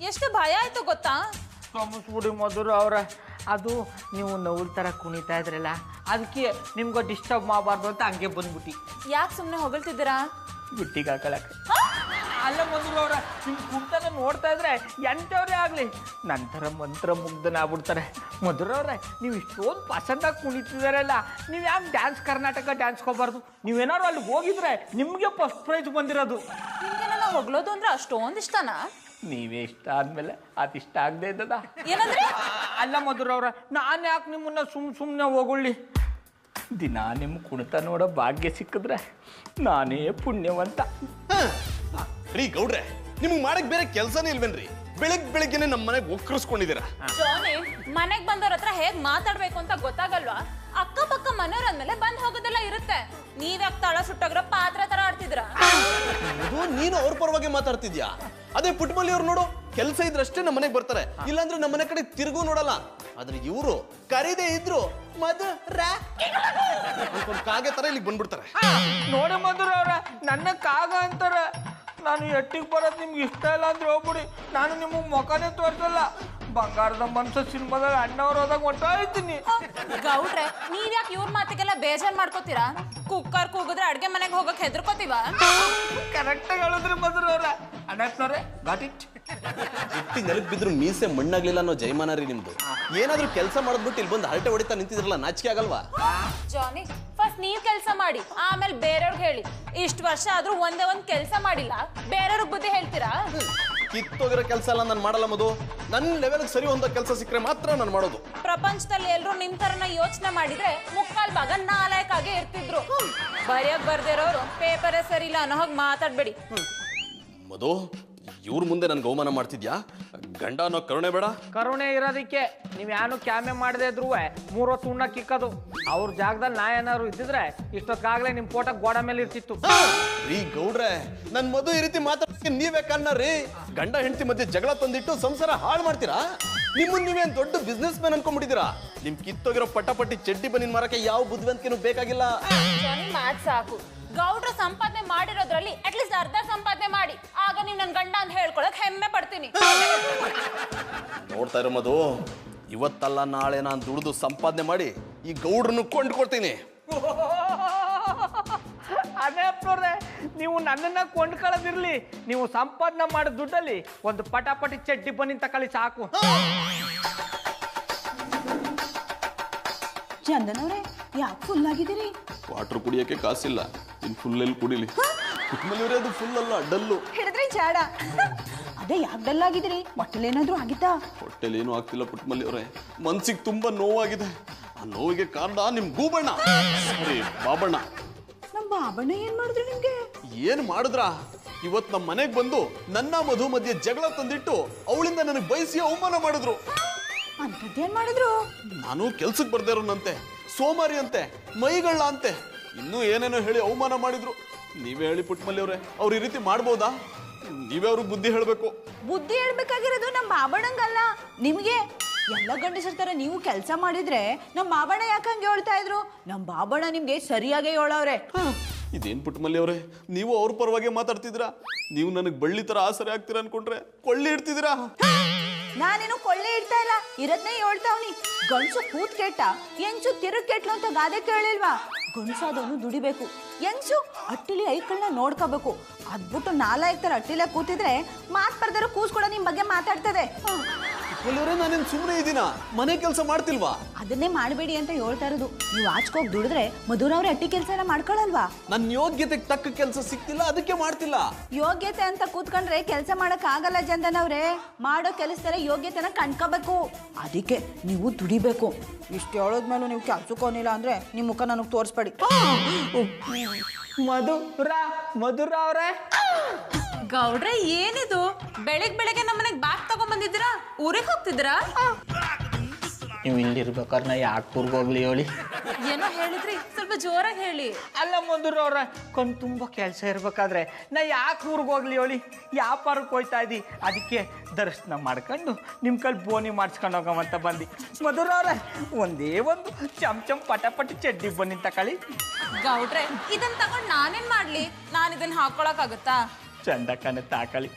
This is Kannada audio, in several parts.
ಎಷ್ಟು ಭಯ ಆಯ್ತು ಗೊತ್ತಾ? ಕಮಿಸ್ಬಿಡಿ ಮಧುರ ಅವ್ರ, ಅದು ನೀವು ನವ್ರ ಥರ ಕುಣಿತಾ ಇದ್ರಲ್ಲ, ಅದಕ್ಕೆ ನಿಮ್ಗೆ ಡಿಸ್ಟರ್ಬ್ ಮಾಡಬಾರ್ದು ಅಂತ ಹಂಗೆ ಬಂದ್ಬಿಟ್ಟು. ಯಾಕೆ ಸುಮ್ಮನೆ ಹೊಗಳ್ತಿದ್ದೀರಾ? ಬುಟ್ಟಿಗೆ ಹಾಕೊಳಕ್ಕೆ. ಅಲ್ಲ ಮಧುರ ಅವ್ರ, ನಿಮ್ಮ ಕುಂತನ ನೋಡ್ತಾ ಇದ್ರೆ ಎಂಥವ್ರೇ ಆಗಲಿ ನಂತರ ಮಂತ್ರ ಮುಗ್ಧನ ಆಗ್ಬಿಡ್ತಾರೆ. ಮಧುರ ಅವ್ರೆ, ನೀವು ಇಷ್ಟೊಂದು ಪಸಂದಾಗಿ ಕುಣಿತಿದಾರಲ್ಲ, ನೀವು ಯಾಕೆ ಡ್ಯಾನ್ಸ್ ಕರ್ನಾಟಕ ಡ್ಯಾನ್ಸ್ ಹೋಗ್ಬಾರ್ದು? ನೀವೇನಾದ್ರು ಅಲ್ಲಿ ಹೋಗಿದ್ರೆ ನಿಮಗೆ ಫಸ್ಟ್ ಪ್ರೈಜ್ ಬಂದಿರೋದು. ನಿಮ್ಗೆ ನನ್ನ ಹೊಗಳೋದು ಅಂದ್ರೆ ಅಷ್ಟೊಂದು ಇಷ್ಟನಾ? ನೀವೇ ಇಷ್ಟ ಆದ್ಮೇಲೆ ಅದು ಇಷ್ಟ ಆಗದೆ ಇದ್ದದ? ಏನಂದ್ರೆ? ಅಲ್ಲ ಮಧುರ ಅವ್ರ, ನಾನು ಯಾಕೆ ನಿಮ್ಮನ್ನ ಸುಮ್ಮನೆ ಹೋಗೊಳ್ಳಿ? ದಿನ ನಿಮ್ಮ ಕುಣಿತ ನೋಡೋ ಭಾಗ್ಯ ಸಿಕ್ಕಿದ್ರೆ ನಾನೇ ಪುಣ್ಯವಂತ. ರೀ ಗೌಡ್ರೆ, ನಿಮ್ಗೆ ಮಾಡಕ್ ಬೇರೆ ಕೆಲಸನೇ ಇಲ್ವೇನ್ರಿ? ಬೆಳಗ್ಗೆನೆ ನಮ್ಮ ಮನೆಗೆ ಒಕ್ಕರಿಸ್ಕೊಂಡಿದ್ದೀರಾ. ಜಾನಿ, ಮನೆಗ್ ಬಂದವ್ರ ಹತ್ರ ಹೇಗ್ ಮಾತಾಡ್ಬೇಕು ಅಂತ ಗೊತ್ತಾಗಲ್ವಾ? ಅಕ್ಕಪಕ್ಕ ಮನೆಯವ್ರ ಅಂದ್ಮೇಲೆ ಬಂದ್ ಹೋಗೋದೆಲ್ಲ ಇರುತ್ತೆ. ನೀವ್ಯಾಕ್ ತಳ ಸುಟ್ಟೋಗ್ರ ಪಾತ್ರ ತರ ಆಡ್ತಿದ್ರ? ನೀನು ಅವ್ರ ಪರವಾಗಿ ಮಾತಾಡ್ತಿದ್ಯಾ? ಅದೇ ಪುಟ್ಮಲ್ಲಿ ಅವ್ರು ನೋಡು, ಕೆಲಸ ಇದ್ರಷ್ಟೇ ನಮ್ಮ ಮನೆಗೆ ಬರ್ತಾರೆ, ಇಲ್ಲಾಂದ್ರೆ ನಮ್ಮ ಮನೆ ಕಡೆ ತಿರುಗೂ ನೋಡಲ್ಲ. ಆದ್ರೆ ಇವರು ಕರೀದೇ ಇದ್ರು ಕಾಗೆ ತರ ಇಲ್ಲಿಗೆ ಬಂದ್ಬಿಡ್ತಾರೆ. ನೋಡಿ ಮಧುರ ಅವ್ರ, ನನ್ನ ಕಾಗ ಅಂತಾರೆ. ನಾನು ಎಟ್ಟಿಗೆ ಬರೋದು ನಿಮ್ಗೆ ಇಷ್ಟ ಇಲ್ಲ ಅಂದ್ರೆ ಹೋಗ್ಬಿಡಿ, ನಾನು ನಿಮಗೆ ಮುಖನೇ ತೋರಿಸಲ್ಲ. ಬಂಗಾರದ ಮನ್ಸ ಸಿನಿಮಾದಾಗ ಅಣ್ಣವ್ರು ಹೋದಾಗ ಹೊಂಟೋಯ್ತೀನಿ. ಗೌಡ್ರೆ, ನೀವ್ಯಾಕೆ ಇವ್ರ ಮಾತಿಗೆಲ್ಲ ಬೇಜಾರ್ ಮಾಡ್ಕೋತೀರಾ? ಕುಕ್ಕರ್ ಕೂಗಿದ್ರೆ ಅಡ್ಗೆ ಮನೆಗೆ ಹೋಗಕ್ ಹೆದರ್ಕೋತೀವ? ಕರೆಕ್ಟಾಗಿ ಹೇಳಿದ್ರಿ ಮಧುರ ಅವ್ರ. ಅಣ್ಣವ್ರೆ ಗಾಟ್ ಇಟ್. ಎಟ್ಟಿ ನೆಲಕ್ ಬಿದ್ರು ಮೀಸೆ ಮಣ್ಣಾಗ್ಲಿಲ್ಲ ಅನ್ನೋ ಜೈಮಾನ ರೀ ನಿಮ್ದು. ಏನಾದ್ರೂ ಕೆಲಸ ಮಾಡಿದ್ಬಿಟ್ಟು ಇಲ್ಲಿ ಬಂದು ಹರಟೆ ಹೊಡಿತಾ ನಿಂತಿದ್ರಲ್ಲ, ನಾಚಿಕೆ ಆಗಲ್ವಾ? ಜಾನಿ, ಫಸ್ಟ್ ನೀವ್ ಕೆಲಸ ಮಾಡಿ, ಆಮೇಲೆ ಬೇರೆಯವ್ರಿಗೆ ಹೇಳಿ. ಇಷ್ಟು ವರ್ಷ ಆದ್ರೂ ಒಂದೇ ಒಂದ್ ಕೆಲಸ ಮಾಡಿಲ್ಲ, ಬೇರೆಯವ್ರಿಗೆ ಬುದ್ಧಿ ಹೇಳ್ತೀರಾ? ಕಿತ್ತೋಗಿರೋ ಕೆಲಸ ಎಲ್ಲ ನಾನು ಮಾಡಲ್ಲ ಮಧು. ನನ್ನ ಲೆವೆಲ್ಗೆ ಸರಿ ಹೊಂದೋ ಕೆಲಸ ಸಿಕ್ಕರೆ ಮಾತ್ರ ನಾನು ಮಾಡೋದು. ಪ್ರಪಂಚದಲ್ಲಿ ಎಲ್ರು ನಿಮ್ ತರನ ಯೋಚನೆ ಮಾಡಿದ್ರೆ ಮುಕ್ಕಾಲ್ ಭಾಗ ನಾಲಾಯಕಾಗೆ ಇರ್ತಿದ್ರು. ಬರೆಯಕ್ ಬರ್ದಿರೋರು ಪೇಪರೇ ಸರಿ ಇಲ್ಲ ಅನ್ನೋ ಹಾಗೆ ಮಾತಾಡ್ಬೇಡಿ. ಮಧು, ಇವ್ರ ಮುಂದೆ ನನ್ಗೆ ಅವಮಾನ ಮಾಡ್ತಿದ್ಯಾ? ಗಂಡ ಅನ್ನೋ ಕರುಣೆ ಬೇಡ? ಕರುಣೆ ಇರೋದಕ್ಕೆ ನೀವು ಯಾನು ಕ್ಯಾಮೆ ಮಾಡದೆ ಇದ್ರು 3 ಹೊತ್ತು ಉಣ್ಣ ಕಿಕ್ಕದು. ಅವ್ರ ಜಾಗದಲ್ಲಿ ನಾ ಏನಾದ್ರು ಇದ್ದಿದ್ರೆ ಇಷ್ಟೊತ್ತಾಗ್ಲೇ ನಿಮ್ ಫೋಟೋ ಗೋಡ ಮೇಲೆ ಇರ್ತಿತ್ತು. ರೀ ಗೌಡ್ರೆ, ನನ್ ಮಧು ಈ ರೀತಿ ಮಾತಾಡೋಕೆ ನೀವೇ ಕಾರಣ ರೀ. ಗಂಡ ಹೆಂಡತಿ ಮಧ್ಯೆ ಜಗಳ ತಂದಿಟ್ಟು ಸಂಸಾರ ಹಾಳು ಮಾಡ್ತೀರಾ? ನಿಮ್ಮನ್ನ ನೀವೇನ್ ದೊಡ್ಡ ಬಿಸ್ನೆಸ್ ಮ್ಯಾನ್ ಅನ್ಕೊಂಡ್ಬಿಟ್ಟಿದ್ದೀರಾ? ನಿಮ್ ಕಿತ್ತೋಗಿರೋ ಪಟ್ಟಿ ಚಡ್ಡಿ ಬನ್ನಿನ ಮರಕ್ಕೆ ಯಾವ ಬುದ್ಧಿವಂತಿಕೆನೂ ಬೇಕಾಗಿಲ್ಲ. ಮಾತ್ ಸಾಕು. ಗೌಡ್ರ ಸಂಪಾದನೆ ಮಾಡಿರೋದ್ರಲ್ಲಿ ಅಟ್ಲೀಸ್ಟ್ ಅರ್ಧ ಸಂಪಾದನೆ ಮಾಡಿ, ಆಗ ನೀವು ನನ್ ಗಂಡ ಅಂತ ಹೇಳ್ಕೊಳಕ್ ಹೆಮ್ಮೆ ಪಡ್ತೀನಿ. ನೋಡ್ತಾ ಇರೋ ಮಧು, ಇವತ್ತಲ್ಲ ನಾಳೆ ನಾನು ದುಡಿದು ಸಂಪಾದನೆ ಮಾಡಿ ಈ ಗೌಡ್ರನ್ನು ಕೊಂಡ್ಕೊಡ್ತೀನಿ. ಅದೇ ನೋಡ್ರೆ, ನೀವು ನನ್ನನ್ನ ಕೊಂಡ್ಕೊಳ್ಳೋದಿರ್ಲಿ, ನೀವು ಸಂಪಾದನೆ ಮಾಡೋ ದುಡ್ಡಲ್ಲಿ ಒಂದು ಪಟಾಪಟಿ ಚಡ್ಡಿ ಬನ್ನಿ ತಕೊಳ್ಳಿ ಸಾಕು. ಚಂದನವ್ರೆ, ಯಾಕೆ ಫುಲ್ ಆಗಿದ್ದೀರಿ? ವಾಟರ್ ಕುಡಿಯೋಕೆ ಕಾಸಿಲ್ಲ, ಇನ್ನು ಫುಲ್ ಎಲ್ಲಿ ಕುಡಿಲಿ? ಕುಟ್ಮಲ್ಲಿವ್ರೆ, ಅದು ಫುಲ್ ಅಲ್ಲ, ಡಲ್ಲು. ಹಿಡಿದ್ರಿ ಜಾಡ. ಅದೇ ಯಾಕೆ ಡಲ್ ಆಗಿದ್ದೀರಿ? ಹೊಟ್ಟೆಲೇನಾದ್ರೂ ಆಗಿತ್ತಾ? ಹೊಟ್ಟೆಲಿ ಏನೂ ಆಗ್ತಿಲ್ಲ ಪುಟ್ಮಲ್ಲಿ ಅವರೇ, ಮನ್ಸಿಗೆ ತುಂಬಾ ನೋವಾಗಿದೆ. ಆ ನೋವಿಗೆ ಕಾರಣ ನಿಮ್ ಗೂಬಣ್ಣ, ಸಾರಿ ಬಾಬಣ್ಣ. ನಮ್ಮ ಬಾಬಣ್ಣ ಏನ್ ಮಾಡಿದ್ರು ನಿಮ್ಗೆ? ಏನ್ ಮಾಡಿದ್ರ? ಇವತ್ ನಮ್ಮ ಮನೆಗೆ ಬಂದು ನನ್ನ ಮಧು ಮಧ್ಯೆ ಜಗಳ ತಂದಿಟ್ಟು ಅವಳಿಂದ ನನಗೆ ಬಯಸಿ ಅವಮಾನ ಮಾಡಿದ್ರು. ಅಂತದ್ದೇನ್ ಮಾಡಿದ್ರು? ನಾನು ಕೆಲ್ಸಕ್ಕೆ ಬರ್ದೇ ಇರೋನಂತೆ, ಸೋಮಾರಿ ಅಂತೆ, ಮೈಗಳ್ಳ ಅಂತೆ, ಇನ್ನೂ ಏನೇನೋ ಹೇಳಿ ಅವಮಾನ ಮಾಡಿದ್ರು. ನೀವೇ ಹೇಳಿ ಪುಟ್ಮಲ್ಲಿ ಅವ್ರೆ, ಅವ್ರು ಈ ರೀತಿ ಮಾಡ್ಬೋದಾ? ನೀವೇ ಅವ್ರಿಗೆ ಬುದ್ಧಿ ಹೇಳ್ಬೇಕು. ಬುದ್ಧಿ ಹೇಳ್ಬೇಕಾಗಿರೋದು ನಮ್ಮ ಬಾಬಣ್ಣಂಗಲ್ಲ, ನಿಮ್ಗೆ. ಎಲ್ಲ ಗಂಡಸರ್ತಾರೆ ನೀವು ಕೆಲಸ ಮಾಡಿದ್ರೆ ನಮ್ಮ ಬಾಬಣ್ಣ ಯಾಕಂಗೆ ಹೇಳ್ತಾ ಇದ್ರು? ನಮ್ಮ ಬಾಬಣ್ಣ ನಿಮ್ಗೆ ಸರಿಯಾಗಿ ಹೇಳವ್ರೆ. ಇದೇನ್ ಪುಟ್ಮಲ್ಲಿ ಅವ್ರೆ, ನೀವು ಅವ್ರ ಪರವಾಗಿ ಮಾತಾಡ್ತಿದ್ದೀರಾ? ನೀವು ನನಗೆ ಬಳ್ಳಿ ತರ ಆಸರೆ ಆಗ್ತೀರಾ ಅನ್ಕೊಂಡ್ರೆ ಕೊಳ್ಳಿ ಇಡ್ತಿದ್ದೀರಾ. ನಾನೇನು ಕೊಳ್ಳೆ ಇಡ್ತಾ ಇಲ್ಲ, ಇರದ್ನೇ ಹೇಳ್ತಾವ್ನಿ. ಗಂಡಸು ಕೂತ್ ಕೆಟ್ಟ, ಹೆಂಗ್ಸು ತಿರುಗ್ ಕೆಟ್ಲು ಅಂತ ಗಾದೆ ಕೇಳಿಲ್ವಾ? ಗಂಡಸಾದವನು ದುಡಿಬೇಕು, ಹೆಂಗ್ಸು ಅಟ್ಟಿಲಿ ಐಕಳನ್ನ ನೋಡ್ಕೋಬೇಕು. ಅದ್ಬಿಟ್ಟು ನಾಲ್ಕು ತರ ಅಟ್ಟಿಲೆ ಕೂತಿದ್ರೆ ಮಾತ್ ಬರ್ದಾರ ಕೂಸ್ ಕೂಡ ನಿಮ್ ಬಗ್ಗೆ ಮಾತಾಡ್ತದೆ. ನಾನೇನ್ ಸುಮ್ಮನೆ ಇದ್ದೀನ? ಮನೆ ಕೆಲಸ ಮಾಡ್ತಿಲ್ವಾ? ಅದನ್ನೇ ಮಾಡಬೇಡಿ ಅಂತ ಹೇಳ್ತಾ ಇರೋದು. ನೀವು ಆಚ್ಕೋಗಿ ದುಡಿದ್ರೆ ಮಧುರವ್ರೆ ಅಟ್ಟಿ ಕೆಲಸ ಎಲ್ಲ ಮಾಡ್ಕೊಳಲ್ವಾ? ನನ್ನ ಯೋಗ್ಯತೆಗೆ ತಕ್ಕ ಕೆಲಸ ಸಿಕ್ತಿಲ್ಲ, ಅದಕ್ಕೆ ಮಾಡ್ತಿಲ್ಲ. ಯೋಗ್ಯತೆ ಅಂತ ಕೂತ್ಕೊಂಡ್ರೆ ಕೆಲಸ ಮಾಡಕ್ ಆಗಲ್ಲ ಚಂದನವ್ರೆ. ಮಾಡೋ ಕೆಲಸದಲ್ಲ ಯೋಗ್ಯತೆನ ಕಂಡ್ಕೋಬೇಕು. ಅದಕ್ಕೆ ನೀವು ದುಡಿಬೇಕು. ಇಷ್ಟು ಹೇಳೋದ್ಮೇಲೂ ನೀವು ಕೆಲ್ಸಕ್ಕೋನಿಲ್ಲ ಅಂದ್ರೆ ನಿಮ್ ಮುಖ ನನಗೆ ತೋರಿಸ್ಬೇಡಿ. ಮಧುರ ಅವ್ರೆ, ಗೌಡ್ರೆ, ಏನಿದು ಬೆಳಗ್ಗೆ ನಮ್ಮನೆಗೆ ಬ್ಯಾಗ್ ತಗೊಂಡ್ ಬಂದಿದ್ದೀರಾ? ಊರಿಗೆ ಹೋಗ್ತಿದ್ದೀರಾ? ನೀವು ಇಲ್ಲಿರ್ಬೇಕಾದ್ರೆ ನಾ ಯಾಕೆ ಊರಿಗೆ ಹೋಗ್ಲಿ ಹೇಳಿ? ಏನೋ ಹೇಳಿದ್ರಿ, ಸ್ವಲ್ಪ ಜೋರಾಗಿ ಹೇಳಿ. ಅಲ್ಲ ಮಧುರ ಅವ್ರ, ಕಣ್ ತುಂಬ ಕೆಲಸ ಇರ್ಬೇಕಾದ್ರೆ ನಾ ಯಾಕೆ ಊರಿಗೆ ಹೋಗ್ಲಿ ಹೇಳಿ? ವ್ಯಾಪಾರಕ್ಕೆ ಹೋಯ್ತಾ ಇದ್ದಿ, ಅದಕ್ಕೆ ದರ್ಶನ ಮಾಡ್ಕೊಂಡು ನಿಮ್ಮ ಕೈಲಿ ಬೋನಿ ಮಾಡಿಸ್ಕೊಂಡು ಹೋಗವಂತ ಬಂದು. ಮಧುರ ಅವ್ರೆ, ಒಂದೇ ಒಂದು ಚಮ್ ಪಟಾಪಟಿ ಚಡ್ಡಿ ಬನ್ನಿ ತಕೊಳ್ಳಿ. ಗೌಡ್ರೆ, ಇದನ್ನ ತಗೊಂಡ್ ನಾನೇನ್ ಮಾಡ್ಲಿ? ನಾನು ಇದನ್ನ ಹಾಕೊಳಕ್ ಆಗುತ್ತಾ? ಚಂದ ಕಾಣುತ್ತೆ ಆಕಳಿ.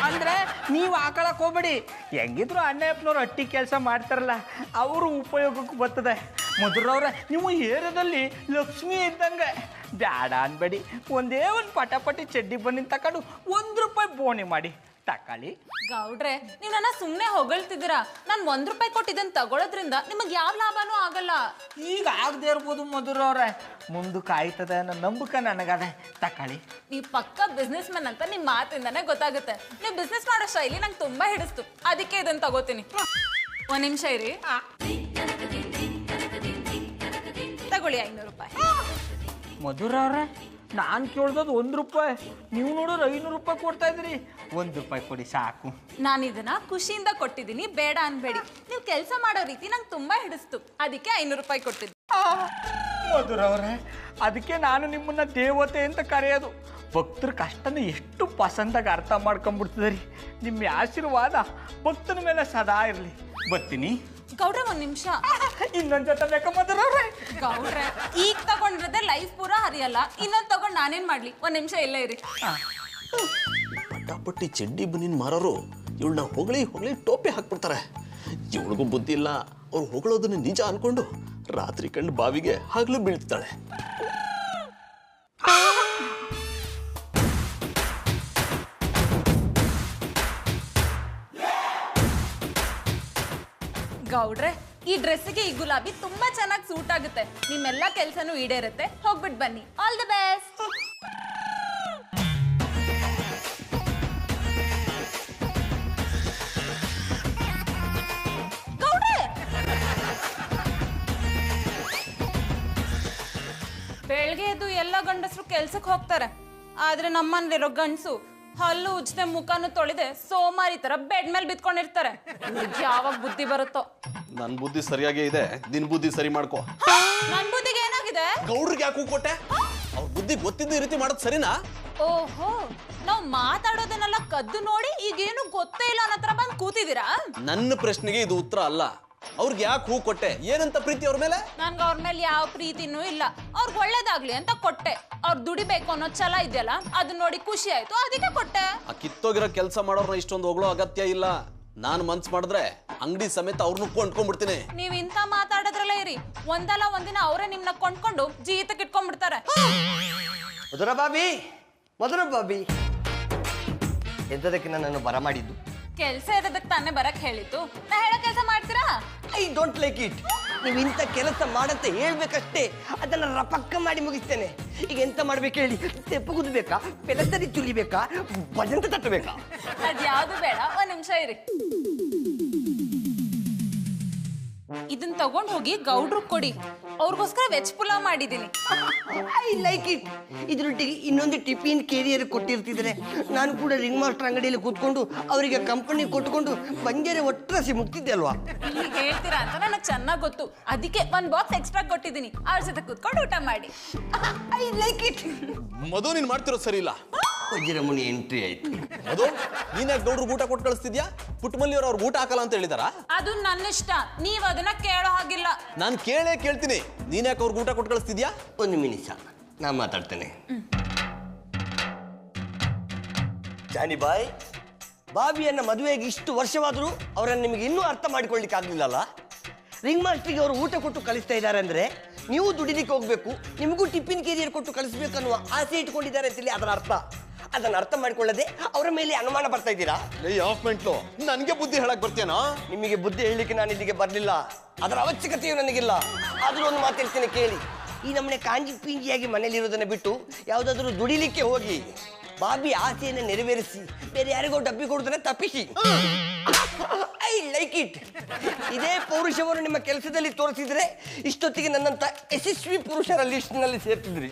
ಅಂದ್ರೆ ನೀವು ಆಕಳಕ್ ಹೋಗ್ಬೇಡಿ, ಹೆಂಗಿದ್ರು ಅಣ್ಣಪ್ಪನವ್ರು ಹಟ್ಟಿ ಕೆಲಸ ಮಾಡ್ತಾರಲ್ಲ, ಅವರು ಉಪಯೋಗಕ್ಕೆ ಬರ್ತದೆ. ಮಧುರವ್ರೆ, ನೀವು ಏರಿಯಾದಲ್ಲಿ ಲಕ್ಷ್ಮಿ ಇದ್ದಂಗೆ, ಬ್ಯಾಡ ಅನ್ಬೇಡಿ. ಒಂದೇ ಒಂದು ಪಟಾಪಟಿ ಚಡ್ಡಿ ಬನ್ನಿ ತಕೊಂಡು ₹1 ಬೋಣಿ ಮಾಡಿ ತಕೊಳ್ಳಿ. ಗೌಡ್ರೆ, ನೀವ್ ನನ್ನ ಸುಮ್ನೆ ಹೊಗಳ್ತಿದ್ದೀರಾ. ನಾನ್ ₹1 ಕೊಟ್ಟು ಇದನ್ನ ತಗೊಳೋದ್ರಿಂದ ನಿಮಗ್ ಯಾವ ಲಾಭನೂ ಆಗಲ್ಲ. ಈಗ ಆಗದೆ ಇರ್ಬೋದು ಮಧುರವ್ರೆ, ಮುಂದಕ್ಕೆ ಆಯ್ತದೆ ಅನ್ನೋ ನಂಬಿಕೆ ನನಗದೆ, ತಕೊಳ್ಳಿ. ನೀವ್ ಪಕ್ಕ ಬಿಸ್ನೆಸ್ ಮ್ಯಾನ್ ಅಂತ ನಿಮ್ ಮಾತಿಂದಾನೆ ಗೊತ್ತಾಗುತ್ತೆ. ನೀವ್ ಬಿಸ್ನೆಸ್ ಮಾಡೋ ಶೈಲಿ ನಂಗೆ ತುಂಬಾ ಹಿಡಿಸ್ತು, ಅದಕ್ಕೆ ಇದನ್ನ ತಗೋತೀನಿ. 1 ನಿಮಿಷ ಇರಿ, ತಗೊಳ್ಳಿ ₹500. ಮಧುರವ್ರೆ, ನಾನು ಕೇಳ್ದದು ₹1, ನೀವು ನೋಡೋರು ₹500 ಕೊಡ್ತಾ ಇದ್ರಿ. ₹1 ಕೊಡಿ ಸಾಕು. ನಾನು ಇದನ್ನ ಖುಷಿಯಿಂದ ಕೊಟ್ಟಿದ್ದೀನಿ, ಬೇಡ ಅನ್ಬೇಡಿ. ನೀವು ಕೆಲಸ ಮಾಡೋ ರೀತಿ ನಂಗೆ ತುಂಬಾ ಹಿಡಿಸ್ತು, ಅದಕ್ಕೆ ₹500 ಕೊಟ್ಟಿದ್ದೆ. ಮಧುರವ್ರೆ, ಅದಕ್ಕೆ ನಾನು ನಿಮ್ಮನ್ನ ದೇವತೆ ಅಂತ ಕರೆಯೋದು. ಭಕ್ತರ ಕಷ್ಟನ ಎಷ್ಟು ಪಸಂದಾಗಿ ಅರ್ಥ ಮಾಡ್ಕೊಂಡ್ಬಿಡ್ತದೆ ರೀ. ನಿಮ್ಮ ಆಶೀರ್ವಾದ ಭಕ್ತನ ಮೇಲೆ ಸದಾ ಇರಲಿ. ಬರ್ತೀನಿ. ಗೌಡ್ರೆ, 1 ನಿಮಿಷ. ಇನ್ನೊಂದು ಜೊತೆ ಬೇಕಾ ಮಧುರವ್ರೆ? ಗೌಡ್ರೆ, ಈಗ ತಗೊಂಡಿರೋದೇ ಲೈಫ್ ಪೂರ ಹರಿಯಲ್ಲ, ಇನ್ನೊಂದು ತಗೊಂಡು ನಾನೇನ್ ಮಾಡ್ಲಿ? 1 ನಿಮಿಷ ಇಲ್ಲೇ ಇರಿ. ಪಟಾಪಟ್ಟಿ ಚಡ್ಡಿ ಬನ್ನಿನ ಮಾರೋರು ಇವಳನ್ನ ಹೊಗಳಿ ಹೊಗಳಿ ಟೋಪಿ ಹಾಕ್ಬಿಡ್ತಾರೆ. ಇವಳಿಗೂ ಬುದ್ಧಿ ಇಲ್ಲ, ಅವ್ರು ಹೊಗಳೋದನ್ನ ನಿಜ ಅನ್ಕೊಂಡು ರಾತ್ರಿ ಕಂಡು ಬಾವಿಗೆ ಹಗಲು ಬೀಳ್ತಾಳೆ. ಗೌಡ್ರೆ, ಈ ಡ್ರೆಸ್ಸಿಗೆ ಈ ಗುಲಾಬಿ ತುಂಬಾ ಚೆನ್ನಾಗಿ ಸೂಟ್ ಆಗುತ್ತೆ. ನಿಮ್ಮೆಲ್ಲ ಕೆಲ್ಸನೂ ಈಡೇರುತ್ತೆ. ಹೋಗ್ಬಿಟ್ ಬನ್ನಿ. All the best. ಗೌಡ್ರೆ, ಬೆಳಗ್ಗೆ ಎದ್ದು ಎಲ್ಲ ಗಂಡಸರು ಕೆಲ್ಸಕ್ಕೆ ಹೋಗ್ತಾರೆ, ಆದ್ರೆ ನಮ್ಮನೇಲಿರೋ ಗಂಡಸು ಹಲ್ಲು ಉಜ್ಜದೆ ಮುಖಾನು ತೊಳೆದೆ ಸೋಮಾರಿ ತರ ಬೆಡ್ ಮೇಲೆ ಬಿತ್ಕೊಂಡಿರ್ತಾರೆ. ಯಾವಾಗ ಬುದ್ಧಿ ಬರುತ್ತೋ? ನನ್ ಬುದ್ಧಿ ಸರಿಯಾಗೇ ಇದೆ, ನಿನ್ ಬುದ್ಧಿ ಸರಿ ಮಾಡ್ಕೋ. ನನ್ ಬುದ್ಧಿಗೆ ಏನಾಗಿದೆ? ಗೌಡ್ರಿಗೆ ಯಾಕೆ ಕೊಟ್ಟೆ? ಅವ್ರ ಬುದ್ಧಿ ಗೊತ್ತಿದ್ದು ಈ ರೀತಿ ಮಾಡೋದು ಸರಿನಾ? ಓಹೋ, ನಾವ್ ಮಾತಾಡೋದನ್ನೆಲ್ಲ ಕದ್ದು ನೋಡಿ ಈಗೇನು ಗೊತ್ತೇ ಇಲ್ಲ ಅನ್ನೋ ತರ ಬಂದ್ ಕೂತಿದ್ದೀರಾ? ನನ್ನ ಪ್ರಶ್ನೆಗೆ ಇದು ಉತ್ತರ ಅಲ್ಲ. ಅವ್ರಿಗೆ ಯಾಕೆ ಹೂ ಕೊಟ್ಟೆ? ಏನಂತ ಪ್ರೀತಿ ಅವ್ರ ಮೇಲೆ? ನನ್ಗೆ ಅವ್ರ ಮೇಲೆ ಯಾವ ಪ್ರೀತಿನೂ ಇಲ್ಲ. ಅವ್ರಿಗೆ ಒಳ್ಳೇದಾಗ್ಲಿ ಅಂತ ಕೊಟ್ಟೆ. ಅವ್ರು ದುಡಿಬೇಕು ಅನ್ನೋ ಛಲ ಇದೆಯಲ್ಲ, ಅದನ್ನ ನೋಡಿ ಖುಷಿ ಆಯ್ತು, ಅದಕ್ಕೆ ಕೊಟ್ಟೆ. ಆ ಕಿತ್ತೋಗಿರೋ ಕೆಲಸ ಮಾಡೋರ್ನ ಇಷ್ಟೊಂದು ಹೋಗ್ಲೋ ಅಗತ್ಯ ಇಲ್ಲ. ನಾನು ಮನ್ಸ್ ಮಾಡಿದ್ರೆ ಅಂಗಡಿ ಸಮೇತ ಅವ್ರನ್ನೂ ಕೊಂಡ್ಕೊಂಡ್ಬಿಡ್ತೀನಿ. ನೀವ್ ಇಂತ ಮಾತಾಡೋದ್ರಲ್ಲೇ ಇರಿ, ಒಂದಲ್ಲ ಒಂದಿನ ಅವರೇ ನಿಮ್ನ ಕೊಂಡ್ಕೊಂಡು ಜೀತಕ್ಕೆ ಇಟ್ಕೊಂಡ್ಬಿಡ್ತಾರೆ. ಮಧುರ ಬಾಬಿ, ಎಂತದಕ್ಕೆ ನನ್ನನ್ನು ಬರಮಾಡಿದ್ದು? ಕೆಲ್ಸ ಇರೋದಕ್ಕೆ ತಾನೇ ಬರಕ್ ಹೇಳಿತ್ತು. ನಾ ಹೇಳೋ ಕೆಲಸ ಮಾಡ್ತೀರಾ? I don't like it. ನೀವು ಇಂಥ ಕೆಲಸ ಮಾಡಂತ ಹೇಳ್ಬೇಕಷ್ಟೇ, ಅದನ್ನ ರಪಕ್ಕ ಮಾಡಿ ಮುಗಿಸ್ತೇನೆ. ಈಗ ಎಂತ ಮಾಡ್ಬೇಕು ಹೇಳಿ? ತೆಪ್ಪು ಕುದಬೇಕಾ, ಪೆಲಸರಿ ತುಲಿಬೇಕಾ, ಭಜಂತ ತಟ್ಟಬೇಕಾ? ಅದ್ಯಾವ್ದು ಬೇಡ, 1 ನಿಮಿಷ ಇರಿ. ಇದನ್ನ ತಗೊಂಡ್ ಹೋಗಿ ಗೌಡ್ರು ಕೊಡಿ, ಅವ್ರಿಗೋಸ್ಕರ ವೆಜ್ ಪುಲಾವ್ ಮಾಡಿದೀನಿ. I like it. ಇದ್ರೊಟ್ಟಿಗೆ ಇನ್ನೊಂದು ಟಿಫಿನ್ ಕೇರಿಯರ್ ಕೊಟ್ಟಿರ್ತಿದ್ರೆ ನಾನು ಕೂಡ ರಿಂಗ್ ಮಾಸ್ಟರ್ ಅಂಗಡಿಯಲ್ಲಿ ಕೂತ್ಕೊಂಡು ಅವರಿಗೆ ಕಂಪನಿ ಕೊಟ್ಕೊಂಡು ಬಂಜಾರೆ ಒಟ್ಟರಸಿ ಮುಗ್ತಿದ್ದೆ ಅಲ್ವಾ? ಹೀಗೆ ಹೇಳ್ತೀರಾ ಅಂತ ನನಗೆ ಚೆನ್ನಾಗಿ ಗೊತ್ತು, ಅದಕ್ಕೆ 1 ಬಾಕ್ಸ್ ಎಕ್ಸ್ಟ್ರಾ ಕೊಟ್ಟಿದ್ದೀನಿ. ಅವ್ರ ಜೊತೆ ಕೂತ್ಕೊಂಡು ಊಟ ಮಾಡಿ. I like it. ಮಧು, ನೀನ್ ಮಾಡ್ತಿರೋದು ಸರಿ ಇಲ್ಲ. ವಜ್ರಮುನಿ ಎಂಟ್ರಿ ಆಯ್ತು. ಮಧು, ನೀನ್ ಯಾಕೆ ಗೌಡ್ರಿಗೆ ಊಟ ಕೊಟ್ಟು ಕಳಿಸ್ತಿದ್ಯಾ? ಪುಟ್ಟಮಲ್ಲಿ ಅವ್ರಿಗೆ ಊಟ ಹಾಕಲ್ಲ ಅಂತ ಹೇಳಿದಾರ? ಅದು ನನ್ನ ಇಷ್ಟ, ನೀವ್ ಅದನ್ನ ಕೇಳೋ ಹಾಗಿಲ್ಲ. ನಾನು ಕೇಳ್ತೀನಿ, ನೀನ್ ಯಾಕೆ ಅವ್ರಿಗೆ ಊಟ ಕೊಟ್ಟು ಕಳಿಸ್ತಿದ್ಯಾ? ಒಂದು ನಿಮಿಷ, ನಾ ಮಾತಾಡ್ತೇನೆ. ಜಾನಿ ಬಾಯ್, ಬಾಬಿಯನ್ನ ಮದುವೆಗೆ ಇಷ್ಟು ವರ್ಷವಾದರೂ ಅವರನ್ನು ನಿಮಗೆ ಇನ್ನೂ ಅರ್ಥ ಮಾಡಿಕೊಳ್ಳಿಕ್ಕೆ ಆಗ್ಲಿಲ್ಲಲ್ಲ? ರಿಂಗ್ ಮಾಸ್ಟ್ರಿಗೆ ಅವರು ಊಟ ಕೊಟ್ಟು ಕಳಿಸ್ತಾ ಇದ್ದಾರೆ ಅಂದ್ರೆ ನೀವು ದುಡಿಲಿಕ್ಕೆ ಹೋಗ್ಬೇಕು, ನಿಮಗೂ ಟಿಫಿನ್ ಕೇರಿಯರ್ ಕೊಟ್ಟು ಕಳಿಸ್ಬೇಕು ಅನ್ನುವ ಆಸೆ ಇಟ್ಕೊಂಡಿದ್ದಾರೆ ಅಂತೇಳಿ ಅದರ ಅರ್ಥ. ಅದನ್ನ ಅರ್ಥ ಮಾಡಿಕೊಳ್ಳದೆ ಅವರ ಮೇಲೆ ಅನುಮಾನ ಬರ್ತಾ ಇದ್ದೀರಾ? ನನಗೆ ಬುದ್ಧಿ ಹೇಳಕ್ ಬರ್ತೀಯನೋ? ನಿಮಗೆ ಬುದ್ಧಿ ಹೇಳಲಿಕ್ಕೆ ನಾನು ಇಲ್ಲಿಗೆ ಬರಲಿಲ್ಲ, ಅದರ ಅವಶ್ಯಕತೆಯೂ ನನಗಿಲ್ಲ. ಆದರೂ ಒಂದು ಮಾತಾಡ್ತೇನೆ ಕೇಳಿ. ಈ ನಮ್ಮನೆ ಕಾಂಜಿ ಪಿಂಜಿಯಾಗಿ ಮನೇಲಿರೋದನ್ನ ಬಿಟ್ಟು ಯಾವುದಾದ್ರೂ ದುಡಿಲಿಕ್ಕೆ ಹೋಗಿ ಬಾಬಿ ಆಸೆಯನ್ನು ನೆರವೇರಿಸಿ ಬೇರೆ ಯಾರಿಗೋ ಡಬ್ಬಿ ಕೊಡುವುದನ್ನ ತಪ್ಪಿಸಿ. I like it. ಇದೇ ಪೌರುಷವನ್ನು ನಿಮ್ಮ ಕೆಲಸದಲ್ಲಿ ತೋರಿಸಿದ್ರೆ ಇಷ್ಟೊತ್ತಿಗೆ ನನ್ನಂತ ಯಶಸ್ವಿ ಪುರುಷರ ಲಿಸ್ಟ್ ನಲ್ಲಿ ಸೇರ್ತಿದ್ರಿ.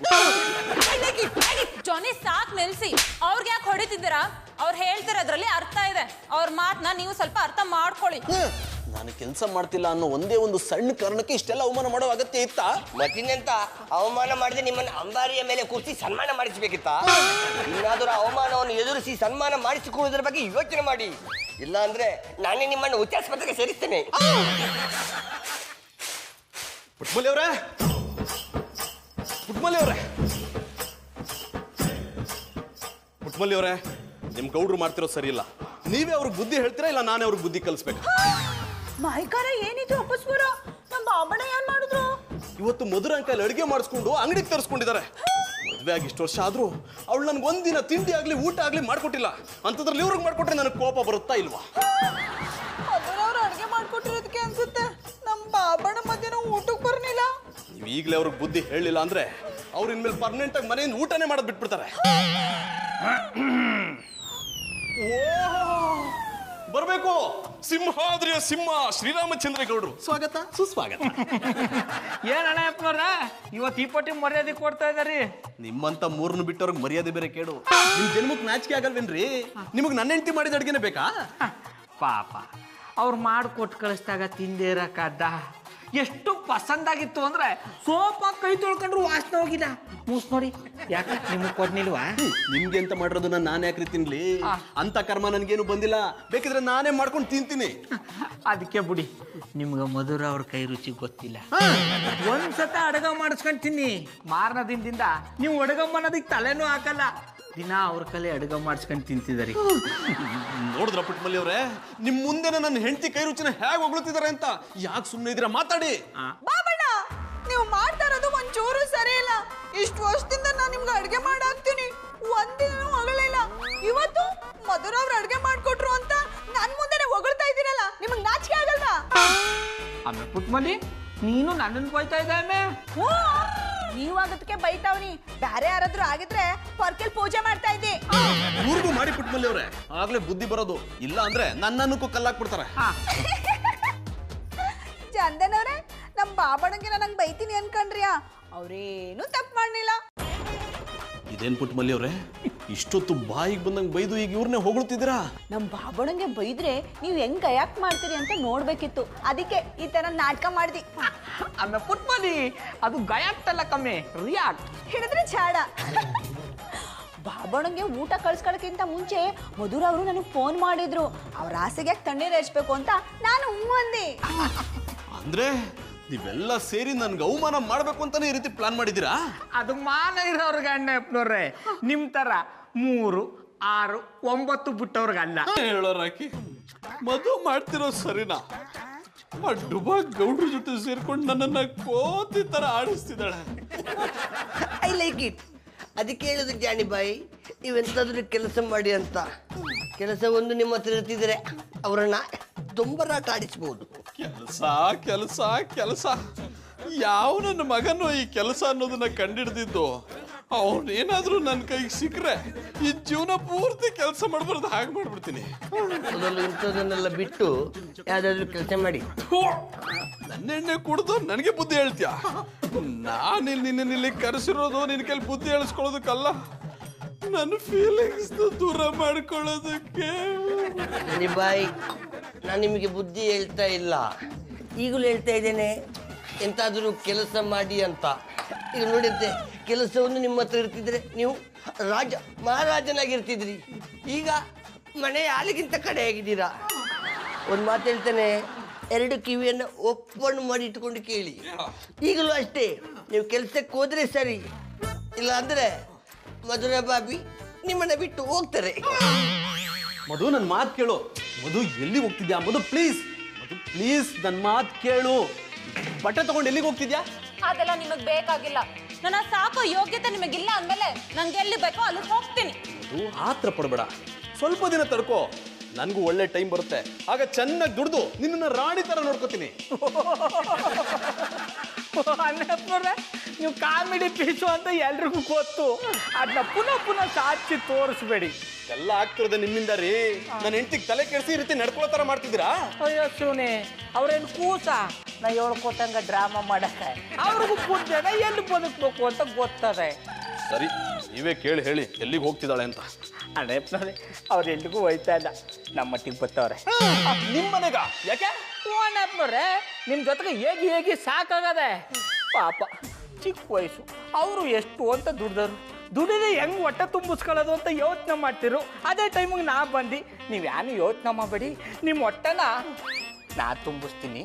ಜಾನಿ, ಸಾಕ್ ನಿಲ್ಸಿ. ಅವ್ರಿಗೆ ಯಾಕೆ ಹೊಡಿತಿದ್ದೀರಾ? ಅವ್ರು ಹೇಳ್ತಿರೋದ್ರಲ್ಲಿ ಅರ್ಥ ಇದೆ. ಅವ್ರ ಮಾತನ್ನ ನೀವು ಸ್ವಲ್ಪ ಅರ್ಥ ಮಾಡ್ಕೊಳ್ಳಿ. ನಾನು ಕೆಲಸ ಮಾಡ್ತಿಲ್ಲ ಅನ್ನೋ ಒಂದೇ ಒಂದು ಸಣ್ಣ ಕಾರಣಕ್ಕೆ ಇಷ್ಟೆಲ್ಲ ಅವಮಾನ ಮಾಡೋ ಅಗತ್ಯ ಇತ್ತಾ? ಮತ್ತಿನ್ನೆಂತ ಅವಮಾನ ಮಾಡದೆ ನಿಮ್ಮನ್ನು ಅಂಬಾರಿಯ ಮೇಲೆ ಕೂರಿಸಿ ಸನ್ಮಾನ ಮಾಡಿಸಬೇಕಿತ್ತಾ? ಇನ್ನಾದರೂ ಅವಮಾನವನ್ನು ಎದುರಿಸಿ ಸನ್ಮಾನ ಮಾಡಿಸಿಕೊಳ್ಳುವುದರ ಬಗ್ಗೆ ಯೋಚನೆ ಮಾಡಿ. ಇಲ್ಲ ಅಂದ್ರೆ ನಾನೇ ನಿಮ್ಮನ್ನು ಉಚ್ಚಾಸ್ಪತ್ರೆಗೆ ಸೇರಿಸ್ತೇನೆ. ಪುಟ್ಮಲ್ಲಿ ಅವರೇ, ಪುಟ್ಮಲ್ಲಿ ಅವರೇ, ನಿಮ್ ಗೌಡ್ರು ಮಾಡ್ತಿರೋ ಸರಿ ಇಲ್ಲ. ನೀವೇ ಅವ್ರಿಗೆ ಬುದ್ಧಿ ಹೇಳ್ತೀರಾ ಇಲ್ಲ ನಾನೇ ಅವ್ರಿಗೆ ಬುದ್ಧಿ ಕಲಿಸ್ಬೇಕು? ಮಾಯ್ಕಾರ ಏನಿದು ಅಪಸ್ವರ? ನಮ್ಮ ಬಾಬಣ್ಣ ಏನ್ ಮಾಡಿದ್ರು? ಇವತ್ತು ಮಧುರ ಅಂಕಲ್ ಅಡುಗೆ ಮಾಡಿಸ್ಕೊಂಡು ಅಂಗಡಿಗೆ ತರಿಸ್ಕೊಂಡಿದ್ದಾರೆ. ಮದುವೆ ಆಗಿ ಇಷ್ಟು ವರ್ಷ ಆದ್ರೂ ಅವಳು ನನ್ಗೆ ಒಂದಿನ ತಿಂಡಿ ಆಗ್ಲಿ ಊಟ ಆಗ್ಲಿ ಮಾಡ್ಕೊಟ್ಟಿಲ್ಲ. ಅಂತದ್ರಲ್ಲಿ ಇವ್ರಿಗೆ ಮಾಡ್ಕೊಟ್ರೆ ನನಗೆ ಕೋಪ ಬರುತ್ತಾ ಇಲ್ವಾ? ಅವ್ರು ಅಡ್ಗೆ ಮಾಡ್ಕೊಟ್ಟಿರೋದಕ್ಕೆ ಅನ್ಸುತ್ತೆ ನಮ್ಮ ಬಾಬಣ್ಣ ಮಧ್ಯಾಹ್ನ ಊಟಕ್ಕೆ ಬರ್ನಿಲ್ಲ. ನೀವು ಈಗಲೇ ಅವ್ರಿಗೆ ಬುದ್ಧಿ ಹೇಳಿಲ್ಲ ಅಂದ್ರೆ ಅವ್ರು ಇನ್ಮೇಲೆ ಪರ್ಮನೆಂಟ್ ಆಗಿ ಮನೆಯಿಂದ ಊಟನೇ ಮಾಡೋದು ಬಿಟ್ಬಿಡ್ತಾರೆ. ಬರ್ಬೇಕು ಸಿಂಹಾದ್ರಿಯ ಸಿಂಹ ಶ್ರೀರಾಮಚಂದ್ರ ಗೌಡ್ರು. ಸ್ವಾಗತ ಸುಸ್ವಾಗತ. ಏನ್ ಅಣ್ಣಪ್ಪನವ್ರ ಇವತ್ತು ಈ ಪಟ್ಟಿ ಮರ್ಯಾದೆ ಕೊಡ್ತಾ ಇದಾರಿ? ನಿಮ್ಮಂತ ಮೂರನ್ನು ಬಿಟ್ಟವ್ರಿಗೆ ಮರ್ಯಾದೆ ಬೇರೆ ಕೇಳು. ನಿಮ್ ಜನ್ಮಕ್ಕೆ ನಾಚಿಕೆ ಆಗಲ್ವೇನ್ರಿ? ನಿಮಗ್ ನನ್ನ ಹೆಂಡತಿ ಮಾಡಿದ ಅಡ್ಗೆನೆ ಬೇಕಾ? ಪಾಪ ಅವ್ರು ಮಾಡಿಕೊಟ್ಟು ಕಳಿಸ್ದಾಗ ತಿಂದೇ ಇರಕ್ಕಾದ. ಎಷ್ಟು ಪಸಂದಾಗಿತ್ತು ಅಂದ್ರೆ ಸೋಪ ಕೈ ತೊಳ್ಕೊಂಡ್ರು ವಾಸನೆ ಹೋಗಿಲ್ಲ. ಮೂಸ್ ನೋಡಿ ಯಾಕೆ ನಿಮಗೆ ಕೊಡ್ನಿಲ್ವಾ? ನಿಮ್ಗೆ ಅಂತ ಮಾಡಿರೋದನ್ನ ನಾನು ಯಾಕ್ರಿ ತಿನ್ಲಿ? ಅಂತ ಕರ್ಮ ನನ್ಗೇನು ಬಂದಿಲ್ಲ. ಬೇಕಿದ್ರೆ ನಾನೇ ಮಾಡ್ಕೊಂಡು ತಿಂತೀನಿ. ಅದಕ್ಕೆ ಬಿಡಿ, ನಿಮ್ಗೆ ಮಧುರ ಅವ್ರ ಕೈ ರುಚಿ ಗೊತ್ತಿಲ್ಲ. ಒಂದ್ಸತ ಅಡಗ ಮಾಡಿಸ್ಕೊಂಡು ತಿನ್ನಿ, ಮಾರನ ದಿನದಿಂದ ನೀವು ಅಡಗಮ್ಮನದಕ್ಕೆ ತಲೆನೂ ಹಾಕಲ್ಲ. ದಿನ ಅವ್ರ ಕಲೆ ಅಡುಗೆ ಮಾಡಿಸ್ಕೊಂಡು ತಿಂತಿದಾರೆ. ನೋಡಿದ್ರ ಪುಟ್ಮಲ್ಲಿ ಅವ್ರೆ, ನಿಮ್ ಮುಂದೆನೆ ನನ್ನ ಹೆಂಡತಿ ಕೈ ರುಚಿನ ಹೇಗೆ ಹೊಗಳುತ್ತಿದ್ದಾರೆ ಅಂತ. ಯಾಕೆ ಸುಮ್ಮನೆ ಇದ್ದೀರಾ? ಮಾತಾಡಿ. ಬಾಬಣ್ಣ, ನೀವು ಮಾಡ್ತಾ ಇರೋದು ಒಂಚೂರು ಸರಿ ಇಲ್ಲ. ಇಷ್ಟು ವರ್ಷದಿಂದ ನಾನು ನಿಮ್ಗೆ ಅಡ್ಗೆ ಮಾಡಾಕ್ತೀನಿ, ಒಂದಿನ ಹೊಗಳಿಲ್ಲ. ಇವತ್ತು ಮಧುರ ಅವ್ರು ಅಡ್ಗೆ ಮಾಡ್ಕೊಟ್ರು ಅಂತ ನನ್ ಮುಂದೆನೆ ಹೊಗಳ್ತಾ ಇದ್ದೀರಲ್ಲ, ನಿಮಗ್ ನಾಚಿಕೆ ಆಗಲ್ವಾ? ಆಮೇಲೆ ಪುಟ್ಮಲ್ಲಿ ನೀನು ನನ್ನನ್ನು ಬೈತಾ ಇದ್ದಾಮೆ. ನೀವಾಗದಕ್ಕೆ ಬೈತಾವ್ನಿ. ಬ್ಯಾರೆ ಯಾರಾದ್ರೂ ಆಗಿದ್ರೆ ಪರ್ಕೆಲ್ ಪೂಜೆ ಮಾಡ್ತಾ ಇದ್ದೆ. ಊರಿಗೂ ಮಾಡಿ ಪುಟ್ಮಲ್ಲಿ ಅವ್ರೆ, ಆಗ್ಲೇ ಬುದ್ಧಿ ಬರೋದು. ಇಲ್ಲ ಅಂದ್ರೆ ನನ್ನನ್ನಕ್ಕೂ ಕಲ್ಲಾಕ್ಬಿಡ್ತಾರೆ. ಚಂದನವ್ರೆ, ನಮ್ ಬಾಬಣ್ಣಗೆ ನಂಗೆ ಬೈತೀನಿ ಅನ್ಕೊಂಡ್ರಿಯಾ? ಅವ್ರೇನು ತಪ್ಪು ಮಾಡ್ಲಿಲ್ಲ. ಇದೇನ್ ಪುಟ್ಮಲ್ಲಿ ಅವ್ರೆ, ಇಷ್ಟೊತ್ತು ಬಾಯಿಗೆ ಬಂದಂಗೆ ಬೈದು ಈಗ ಇವ್ರನ್ನೇ ಹೊಗಳ್ತಿದ್ದೀರಾ? ನಮ್ ಬಾಬಣ್ಣಂಗೆ ಬೈದ್ರೆ ನೀವು ಹೆಂಗ್ ಗಯಾಕ್ ಮಾಡ್ತೀರಿ ಅಂತ ನೋಡ್ಬೇಕಿತ್ತು. ಅದಕ್ಕೆ ಈ ತರ ನಾಟಕ ಮಾಡ್ದಿ. ಆಮೇಲೆ ಪುಟ್ಮಲ್ಲಿ ಅದು ಗಯಾಕ್ಟ್ ಅಲ್ಲ ಕಮ್ಮಿ, ರಿಯಾಕ್ಟ್ ಹಿಡಿದ್ರೆ ಚಾಡ. ಬಾಬಣ್ಣಂಗೆ ಊಟ ಕಳ್ಸ್ಕೊಳಕ್ಕಿಂತ ಮುಂಚೆ ಮಧುರ ಅವರು ನನಗೆ ಫೋನ್ ಮಾಡಿದ್ರು. ಅವ್ರ ಆಸೆಗೆ ತಣ್ಣೀರು ಹಚ್ಬೇಕು ಅಂತ ನಾನು ಅಂದೆ. ಅಂದ್ರೆ ನೀವೆಲ್ಲ ಸೇರಿ ನನ್ಗೆ ಅವಮಾನ ಮಾಡ್ಬೇಕು ಅಂತಾನೆ ಈ ರೀತಿ ಪ್ಲಾನ್ ಮಾಡಿದ್ದೀರಾ? ಅದು ಮಾನ ಇರೋರ್ಗೆ ಅಣ್ಣಪ್ಪನವ್ರೆ, ನಿಮ್ ತರ 3, 6, 9 ಬಿಟ್ಟವ್ರಿಗಲ್ಲ. ಹೇಳೋರಾಕಿ ಮದುವೆ ಮಾಡ್ತಿರೋ ಸರಿನಾ? ಆ ಡುಬಾ ಗೌಡ್ರ ಜೊತೆ ಸೇರ್ಕೊಂಡು ನನ್ನನ್ನ ಕೋತಿ ತರ ಆಡಿಸ್ತಿದ್ದಾಳೆ. I like it. ಅದಕ್ಕೆ ಹೇಳುದು ಜಾನಿ ಬಾಯಿ, ನೀವೆಂತಾದ್ರೂ ಕೆಲಸ ಮಾಡಿ ಅಂತ. ಕೆಲಸ ಒಂದು ನಿಮ್ಮ ಹತ್ರ ಇರ್ತಿದ್ರೆ ಅವರನ್ನ ದೊಂಬರಾಟ ಆಡಿಸ್ಬೋದು. ಕೆಲಸ ಕೆಲಸ ಕೆಲಸ, ಯಾವ ನನ್ನ ಮಗನು ಈ ಕೆಲಸ ಅನ್ನೋದನ್ನ ಕಂಡಿಡ್ದಿದ್ದು. ಅವನೇನಾದ್ರೂ ನನ್ನ ಕೈಗೆ ಸಿಕ್ಕರೆ ಈ ಜೀವನ ಪೂರ್ತಿ ಕೆಲಸ ಮಾಡ್ಬಾರ್ದು ಹಾಗೆ ಮಾಡ್ಬಿಡ್ತೀನಿ. ಅದನ್ನು ಇಂಥದನ್ನೆಲ್ಲ ಬಿಟ್ಟು ಯಾವ್ದಾದ್ರು ಕೆಲಸ ಮಾಡಿ. ನನ್ನೆಣ್ಣೆ ಕುಡ್ದು ನನಗೆ ಬುದ್ಧಿ ಹೇಳ್ತೀಯ? ನಾನು ನಿನ್ನಲ್ಲಿ ಕರೆಸಿರೋದು ನಿನ್ನ ಕೈಲಿ ಬುದ್ಧಿ ಹೇಳಿಸ್ಕೊಳ್ಳೋದಕ್ಕಲ್ಲ, ನನ್ನ ಫೀಲಿಂಗ್ಸ್ ದೂರ ಮಾಡ್ಕೊಳ್ಳೋದಕ್ಕೆ. ಬಾಯ್, ನಾನು ನಿಮಗೆ ಬುದ್ಧಿ ಹೇಳ್ತಾ ಇಲ್ಲ, ಈಗಲೂ ಹೇಳ್ತಾ ಇದ್ದೇನೆ, ಎಂತಾದರೂ ಕೆಲಸ ಮಾಡಿ ಅಂತ. ಈಗ ನೋಡಿದ್ದೆ, ಕೆಲಸವನ್ನು ನಿಮ್ಮ ಹತ್ರ ಇರ್ತಿದ್ರೆ ನೀವು ಮಹಾರಾಜನಾಗಿರ್ತಿದ್ರಿ. ಈಗ ಮನೆ ಹಾಲಿಗಿಂತ ಕಡೆ ಆಗಿದ್ದೀರಾ. ಒಂದು ಮಾತು ಹೇಳ್ತೇನೆ, 2 ಕಿವಿಯನ್ನು ಓಪನ್ ಮಾಡಿ ಇಟ್ಕೊಂಡು ಕೇಳಿ. ಈಗಲೂ ಅಷ್ಟೇ, ನೀವು ಕೆಲಸಕ್ಕೆ ಹೋದ್ರೆ ಸರಿ, ಇಲ್ಲ ಅಂದ್ರೆ ಮಧುರ ಬಾಬಿ ನಿಮ್ಮನ್ನ ಬಿಟ್ಟು ಹೋಗ್ತಾರೆ. ಮಧು, ನನ್ನ ಮಾತು ಕೇಳು. ಮಧು, ಎಲ್ಲಿ ಹೋಗ್ತಿದ್ಯಾ? ಮಧು ಪ್ಲೀಸ್, ಮಧು ಪ್ಲೀಸ್ ನನ್ನ ಮಾತು ಕೇಳು. ಬಟ್ಟೆ ತಗೊಂಡು ಎಲ್ಲಿಗೆ ಹೋಗ್ತಿದ್ಯಾ? ಅದೆಲ್ಲ ನಿಮಗ್ ಬೇಕಾಗಿಲ್ಲ. ನನ್ನ ಸಾಕೋ ಯೋಗ್ಯತೆ ನಿಮಗಿಲ್ಲ ಅಂದ್ಮೇಲೆ ನಂಗೆ ಎಲ್ಲಿ ಬೇಕೋ ಅಲ್ಲಿ ಹೋಗ್ತೀನಿ. ಮಧು, ಆತ್ರ ಪಡಬೇಡ, ಸ್ವಲ್ಪ ದಿನ ತಡ್ಕೋ. ನನಗೂ ಒಳ್ಳೆ ಟೈಮ್ ಬರುತ್ತೆ, ಆಗ ಚೆನ್ನಾಗಿ ದುಡ್ದು ನಿನ್ನನ್ನ ರಾಣಿ ತರ ನೋಡ್ಕೋತೀನಿ. ಅಣ್ಣಪ್ಪನವ್ರೆ, ನೀವು ಕಾಮಿಡಿ ಪೀಸು ಅಂತ ಎಲ್ರಿಗೂ ಗೊತ್ತು. ಅದನ್ನ ಪುನಃ ಸಾಕ್ಷಿ ತೋರಿಸ್ಬೇಡಿ. ಎಲ್ಲ ಆಗ್ತಿರೋದೆ ನಿಮ್ಮಿಂದ ರೀ. ನನ್ನ ಹೆಂಡತಿಗೆ ತಲೆ ಕೆಡಿಸಿ ಈ ರೀತಿ ನಡ್ಕೊಳ್ಳೋ ತರ ಮಾಡ್ತಿದ್ದೀರಾ? ಅಯ್ಯೋ ಶಿವನೇ, ಅವ್ರೇನು ಕೂಸ ನಾ ಹೇಳ್ಕೊತಂಗ ಡ್ರಾಮಾ ಮಾಡಕ್ಕೆ. ಅವ್ರಿಗೂ ಬುದ್ಧಿನ ಎಲ್ಲಿ ಬದುಕ್ಬೇಕು ಅಂತ ಗೊತ್ತದೆ. ಸರಿ, ನೀವೇ ಕೇಳಿ ಹೇಳಿ ಎಲ್ಲಿಗೆ ಹೋಗ್ತಿದ್ದಾಳೆ ಅಂತ. ಅಣ್ಣಪ್ಪನವ್ರೆ, ಅವ್ರು ಎಲ್ಲಿಗೂ ಹೋಯ್ತಾ ಇಲ್ಲ, ನಮ್ಮ ಮಟ್ಟಿಗೆ ಬರ್ತವ್ರೆ. ನಿಮ್ಮ ಮನೆಗ? ಯಾಕೆ? ಅಣ್ಣಪ್ಪನವ್ರೆ, ನಿಮ್ಮ ಜೊತೆಗೆ ಹೇಗೆ ಸಾಕಾಗದೆ. ಪಾಪ ಚಿಕ್ಕ ವಯಸ್ಸು, ಅವರು ಎಷ್ಟು ಅಂತ ದುಡ್ದರು. ದುಡಿದು ಹೆಂಗೆ ಹೊಟ್ಟೆ ತುಂಬಿಸ್ಕೊಳ್ಳೋದು ಅಂತ ಯೋಚನೆ ಮಾಡ್ತಿರು. ಅದೇ ಟೈಮಿಗೆ ನಾ ಬಂದು, ನೀವು ಯಾನು ಯೋಚನೆ ಮಾಡಬೇಡಿ, ನಿಮ್ಮ ಹೊಟ್ಟೆನ ನಾ ತುಂಬಿಸ್ತೀನಿ.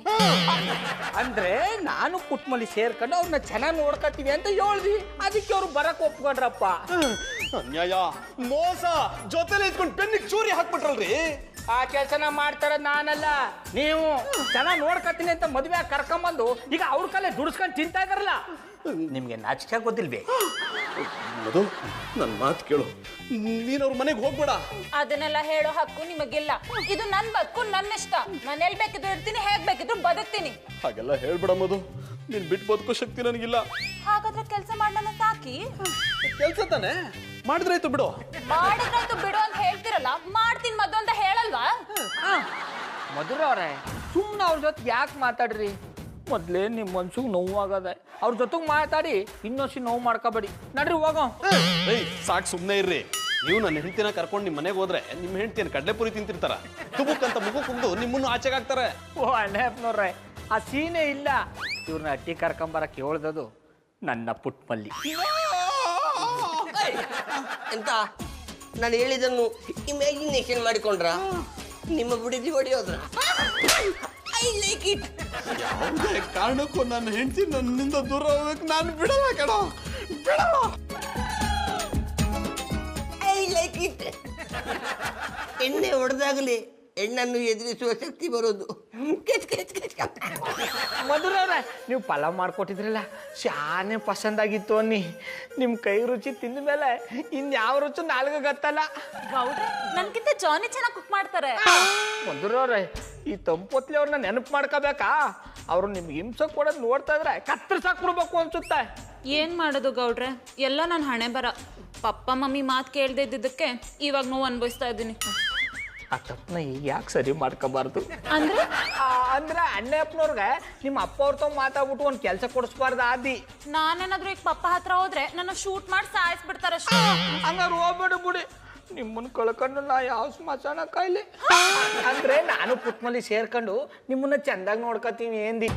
ಅಂದ್ರೆ ನಾನು ಪುಟ್ಮಲ್ಲಿ ಸೇರ್ಕೊಂಡು ಅವ್ರನ್ನ ಚೆನ್ನಾಗಿ ನೋಡ್ಕೊತೀವಿ ಅಂತ ಹೇಳ್ದಿ, ಅದಕ್ಕೆ ಅವ್ರು ಬರಕ್ ಒಪ್ಕೊಂಡ್ರಪ್ಪ. ಅನ್ಯಾಯ, ಮೋಸ, ಜೊತೆಲಿ ಇದ್ಕೊಂಡು ಬೆನ್ನಿಗೆ ಚೂರಿ ಹಾಕ್ಬಿಟ್ರಲ್ರಿ. ಆ ಕೆಲಸನ ಮಾಡ್ತಾರ ನಾನಲ್ಲ, ನೀವು ಚೆನ್ನಾಗಿ ನೋಡ್ಕೊತೀನಿ ಅಂತ ಮದುವೆ ಕರ್ಕೊಂಬಂದು ಈಗ ಅವ್ರ ಕಲೆ ದುಡಿಸ್ಕೊಂಡು ತಿಂತಾ ಇದಾರಲ್ಲ, ನಿಮ್ಗೆ ನಾಚಿಕೆ ಗೊತ್ತಿಲ್ವೇ? ಮಧು, ನನ್ನ ಮಾತು ಕೇಳು, ನೀನ್ ಅವ್ರ ಮನೆಗೆ ಹೋಗ್ಬೇಡ. ಅದನ್ನೆಲ್ಲ ಹೇಳೋ ಹಕ್ಕು ನಿಮಗಿಲ್ಲ. ಇದು ನನ್ ಬದುಕು, ನನ್ನ ಇಷ್ಟ. ನಾನು ಎಲ್ ಬೇಕಿದ್ರು ಇರ್ತೀನಿ, ಹೇಗ್ ಬೇಕಿದ್ರು ಬದುಕ್ತೀನಿ. ಹಾಗೆಲ್ಲ ಹೇಳ್ಬೇಡ ಮಧು, ನೀನ್ ಬಿಟ್ಟು ಬದುಕೋ ಶಕ್ತಿ ನನಗಿಲ್ಲ. ಹಾಗಾದ್ರೆ ಕೆಲಸ ಮಾಡೋಣ ಸಾಕಿ. ಕೆಲ್ಸ ತಾನೆ ಮಾಡಿದ್ರಾಯ್ತು ಬಿಡು. ಮಾಡಿದ್ರಾಯ್ತು ಬಿಡು ಅಂತ ಹೇಳ್ತಿರಲ್ಲ, ಮಾಡ್ತೀನಿ ಮದ್ದು ಅಂತ ಹೇಳಲ್ವಾ? ಮಧುರವ್ರೆ, ಸುಮ್ಮನೆ ಅವ್ರ ಜೊತೆ ಯಾಕೆ ಮಾತಾಡ್ರಿ? ಮೊದ್ಲೇ ನಿಮ್ಮ ಮನ್ಸಿಗೆ ನೋವಾಗದೆ, ಅವ್ರ ಜೊತೆಗೆ ಮಾತಾಡಿ ಇನ್ನೊಸಿ ನೋವು ಮಾಡ್ಕೋಬೇಡಿ. ನಡ್ರಿ ಹೋಗೋ. ಏಯ್ ಸಾಕು, ಸುಮ್ಮನೆ ಇರ್ರಿ. ನೀವು ನನ್ನ ಹೆಂಡತಿನ ಕರ್ಕೊಂಡು ನಿಮ್ಮ ಮನೆಗೆ ಹೋದ್ರೆ ನಿಮ್ಮ ಹೆಂಡತಿನ ಕಡಲೆಪುರಿ ತಿಂತಿರ್ತಾರ. ತುಬುಕ್ಕಂತ ಮುಗು ಕುಂದು ನಿಮ್ಮನ್ನು ಆಚೆಗೆ ಹಾಕ್ತಾರೆ. ಓ ಅಣ್ಣಪ್ಪನವ್ರೆ, ಆ ಸೀನೆ ಇಲ್ಲ. ಇವ್ರನ್ನ ಅಟ್ಟಿ ಕರ್ಕೊಂಬರಕ್ಕೆ ಹೇಳ್ದದು ನನ್ನ ಪುಟ್ಮಲ್ಲಿ. ಎಂತ ನಾನು ಹೇಳಿದನ್ನು ಇಮ್ಯಾಜಿನೇಷನ್ ಮಾಡಿಕೊಂಡ್ರ? ನಿಮ್ಮ ಬುಡಿದಿ ಹೊಡೆಯೋದ್ರ? I like it. ಯಾವುದೇ ಕಾರಣಕ್ಕೂ ನನ್ನ ಹೆಂಡತಿ ನನ್ನಿಂದ ದೂರ ಹೋಗ್ಬೇಕು ನಾನು ಬಿಡಲ್ಲ ಕಣ, ಬಿಡಲ್ಲ. I like it. ಎಣ್ಣೆ ಹೊಡೆದಾಗಲೇ ಹೆಣ್ಣನ್ನು ಎದುರಿಸುವ ಶಕ್ತಿ ಬರೋದು. ಮಧುರವ್ರೆ, ನೀವು ಪಲಾವ್ ಮಾಡ್ಕೊಟ್ಟಿದ್ರಲ್ಲ, ಶಾನೆ ಪಸಂದಾಗಿತ್ತು ಅನ್ನಿ. ನಿಮ್ಮ ಕೈ ರುಚಿ ತಿಂದ ಮೇಲೆ ಇನ್ಯಾವ ರುಚಿ ನಾಲ್ಕು ಗೊತ್ತಲ್ಲ. ಗೌಡ್ರೆ, ನನ್ಗಿಂತ ಜಾನಿ ಚೆನ್ನಾಗಿ ಕುಕ್ ಮಾಡ್ತಾರೆ. ಮಧುರವ್ರೆ, ಈ ತಂಪೊತ್ಲಿ ಅವ್ರನ್ನ ನೆನಪು ಮಾಡ್ಕೋಬೇಕಾ? ಅವ್ರು ನಿಮ್ಗೆ ಹಿಂಸೆ ಕೊಡೋದು ನೋಡ್ತಾ ಇದ್ರೆ ಕತ್ತರಿಸಾಕ್ ಬಿಡ್ಬೇಕು ಅನ್ಸುತ್ತೆ. ಏನ್ ಮಾಡೋದು ಗೌಡ್ರೆ, ಎಲ್ಲ ನನ್ನ ಹಣೆ ಬರ. ಪಪ್ಪ ಮಮ್ಮಿ ಮಾತು ಕೇಳ್ದೆ ಇದ್ದಿದ್ದಕ್ಕೆ ಇವಾಗ ನೋವು ಅನ್ಭವಿಸ್ತಾ ಇದ್ದೀನಿ. ಆ ತಪ್ಪನ ಈಗ ಯಾಕೆ ಸರಿ ಮಾಡ್ಕೋಬಾರ್ದು? ಅಂದ್ರೆ ಅಂದ್ರೆ ಅಣ್ಣಪ್ಪನವ್ರಿಗೆ ನಿಮ್ಮ ಅಪ್ಪ ಅವ್ರ ತಮ್ಮ ಮಾತಾಡ್ಬಿಟ್ಟು ಒಂದು ಕೆಲಸ ಕೊಡಿಸ್ಬಾರ್ದು ಆದಿ. ನಾನೇನಾದ್ರೂ ಈಗ ಪಪ್ಪ ಹತ್ರ ಹೋದ್ರೆ ನನ್ನ ಶೂಟ್ ಮಾಡಿ ಸಾಯಿಸ್ಬಿಡ್ತಾರ. ಹಂಗಾರು ಹೋಗ್ಬೇಡಿ ಬಿಡಿ, ನಿಮ್ಮನ್ನ ಕಳ್ಕೊಂಡು ನಾ ಯಾವ ಸ್ಮಶಾನ ಕಾಯ್ಲಿ. ಅಂದ್ರೆ ನಾನು ಪುಟ್ಮಲ್ಲಿ ಸೇರ್ಕೊಂಡು ನಿಮ್ಮನ್ನ ಚಂದಾಗಿ ನೋಡ್ಕೊತೀವಿ ಏಂದಿ.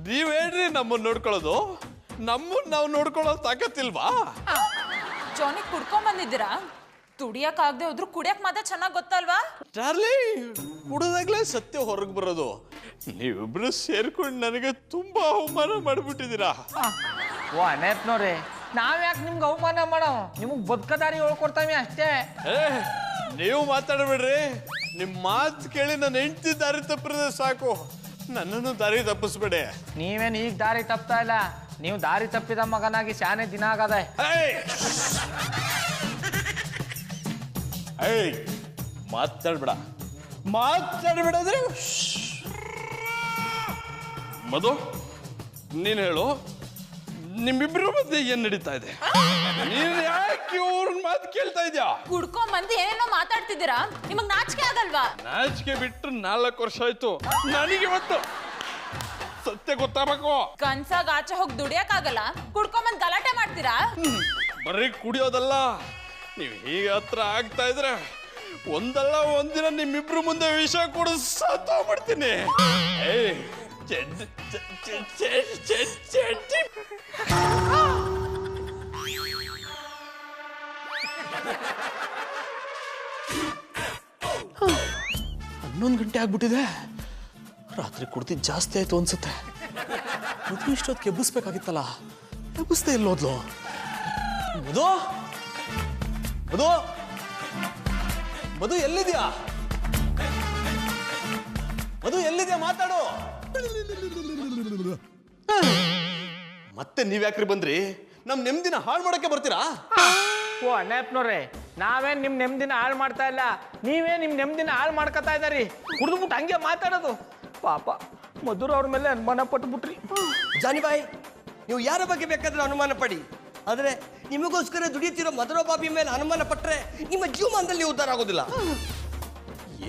ನೀವ್ ಹೇಳ್ರಿ ನಮ್ಮನ್ನ ನೋಡ್ಕೊಳ್ಳೋದು, ನಮ್ಮನ್ನ ನಾವು ನೋಡ್ಕೊಳ್ಳೋ ತಾಕತ್ತಿಲ್ವಾ? ಜಾನಿ ಕುಡ್ಕೊಂಡ್ ಬಂದಿದ್ದೀರಾ? ತುಡಿಯಕ್ ಆಗದೆ ಹೋದ್ರು ಕುಡಿಯಕ್ ಮಾತ್ರ ಚೆನ್ನಾಗ್ ಗೊತ್ತಲ್ವಾ? ಚಾರ್ಲಿ, ಕುಡಿದಾಗ್ಲೇ ಸತ್ಯ ಹೊರಗೆ ಬರೋದು. ನೀವಿಬ್ರು ಸೇರ್ಕೊಂಡು ನನಗೆ ತುಂಬಾ ಅವಮಾನ ಮಾಡಿಬಿಟ್ಟಿದ್ದೀರಾ. ಓ ಅಣ್ಣಪ್ಪನವ್ರೆ, ನಾವ್ ಯಾಕೆ ನಿಮ್ಗೆ ಅವಮಾನ ಮಾಡೋ? ನಿಮಗ್ ಬದುಕದಾರಿ ಹೇಳ್ಕೊಡ್ತಾವೆ ಅಷ್ಟೇ. ನೀವು ಮಾತಾಡಬೇಡ್ರಿ. ನಿಮ್ ಮಾತು ಕೇಳಿ ನನ್ನ ಹೆಂಡತಿ ದಾರಿ ತಪ್ಪಿದ್ರೆ ಸಾಕು, ನನ್ನನ್ನು ದಾರಿ ತಪ್ಪಿಸ್ಬೇಡಿ. ನೀವೇನು ಈಗ ದಾರಿ ತಪ್ತಾ ಇಲ್ಲ, ನೀವು ದಾರಿ ತಪ್ಪಿದ ಮಗನಾಗಿ ಶಾನೆ ದಿನ ಆಗದೆ. ಮಾತಾಡ್ಬೇಡ, ಮಾತಾಡ್ಬೇಡಂದ್ರೆ ಮಧು, ನೀನ್ ಹೇಳು, ನಿಮ್ಮಿಬ್ರು ಮಧ್ಯೆ ಏನ್ ನಡೀತಾ ಇದೆ? ನೀನ್ ಯಾಕೆ ಅವ್ರ ಮಾತು ಕೇಳ್ತಾ ಇದ್ಯಾ? ಕುಡ್ಕೊಂಡ್ ಬಂದು ಏನೇನೋ ಮಾತಾಡ್ತಿದ್ದೀರಾ? ನಿಮಗ್ ನಾಚಿಕೆ ಆಗಲ್ವಾ? ನಾಚಿಕೆ ಬಿಟ್ಟು 4 ವರ್ಷ ಆಯ್ತು. ನನಗೆ ಇವತ್ತು ಸತ್ಯ ಗೊತ್ತಾಗಬೇಕು. ಕನ್ಸಾಗ ಆಚೆ ಹೋಗಿ ದುಡಿಯಕ್ ಆಗಲ್ಲ, ಕುಡ್ಕೊಂಡ್ ಬಂದ್ ಗಲಾಟೆ ಮಾಡ್ತೀರಾ? ಬರೀ ಕುಡಿಯೋದಲ್ಲ, ನೀವು ಹೀಗೆ ಹತ್ರ ಆಗ್ತಾ ಇದ್ರೆ ಒಂದಲ್ಲ ಒಂದಿನ ನಿಮ್ಮಿಬ್ರು ಮುಂದೆ ವಿಷ ಕೊಡು ಸತ್ತೋಗ್ಬಿಡ್ತೀನಿ. ಹನ್ನೊಂದು ಗಂಟೆ ಆಗ್ಬಿಟ್ಟಿದೆ. ರಾತ್ರಿ ಕುಡ್ತಿದ್ದು ಜಾಸ್ತಿ ಆಯ್ತು ಅನ್ಸುತ್ತೆ. ಮದುವೆ ಇಷ್ಟೊತ್ತಿಗೆ ಎಬ್ಬಿಸ್ಬೇಕಾಗಿತ್ತಲ್ಲ, ಎಬ್ಬಿಸ್ತೇ ಇಲ್ಲೋದ್ಲು. ಮಧು, ಮಧು, ಮಧು ಎಲ್ಲಿದ್ಯಾ? ಮಧು ಎಲ್ಲಿದ್ಯಾ? ಮಾತಾಡು. ಮತ್ತೆ ನೀವ್ಯಾಕ್ರಿ ಬಂದ್ರಿ? ನಮ್ ನೆಮ್ಮದಿನ ಹಾಳು ಮಾಡಕ್ಕೆ ಬರ್ತೀರಾ? ಓ ಅಣ್ಣಪ್ಪನವ್ರೆ, ನಾವೇನ್ ನಿಮ್ ನೆಮ್ಮದಿನ ಹಾಳು ಮಾಡ್ತಾ ಇಲ್ಲ, ನೀವೇ ನಿಮ್ ನೆಮ್ಮದಿನ ಹಾಳು ಮಾಡ್ಕೊತಾ ಇದ್ದಾರಿ. ಕುಡಿದ್ಬಿಟ್ಟು ಹಂಗೆ ಮಾತಾಡೋದು. ಪಾಪ ಮಧುರ ಅವ್ರ ಮೇಲೆ ಅನುಮಾನ ಪಟ್ಬಿಟ್ರಿ. ಜಾನಿಬಾಯಿ, ನೀವು ಯಾರ ಬಗ್ಗೆ ಬೇಕಾದ್ರೆ ಅನುಮಾನ ಪಡಿ, ಆದರೆ ನಿಮಗೋಸ್ಕರ ದುಡಿಯುತ್ತಿರೋ ಮಧುರ ಬಾಬಿ ಮೇಲೆ ಅನುಮಾನ ಪಟ್ಟರೆ ನಿಮ್ಮ ಜೀವಮಾನದಲ್ಲಿ ಉದ್ಧಾರ ಆಗೋದಿಲ್ಲ.